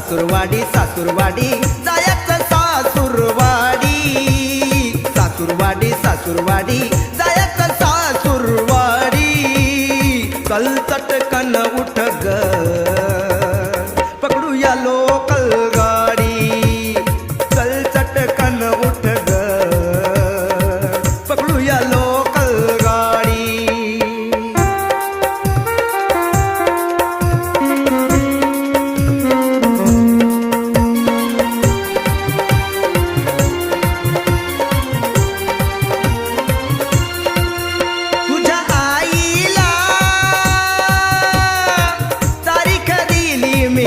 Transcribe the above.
सासूरवाडी सासूरवाडी जायचं सासूरवाडी सासूरवाडी सासूरवाडी जायचं सासूरवाडी चल चटकन उठ ग पकडूया लोकल गाडी चल चटकन उठ ग पकडूया लोकल गाडी तुझ्या आईला तारीख दिली मी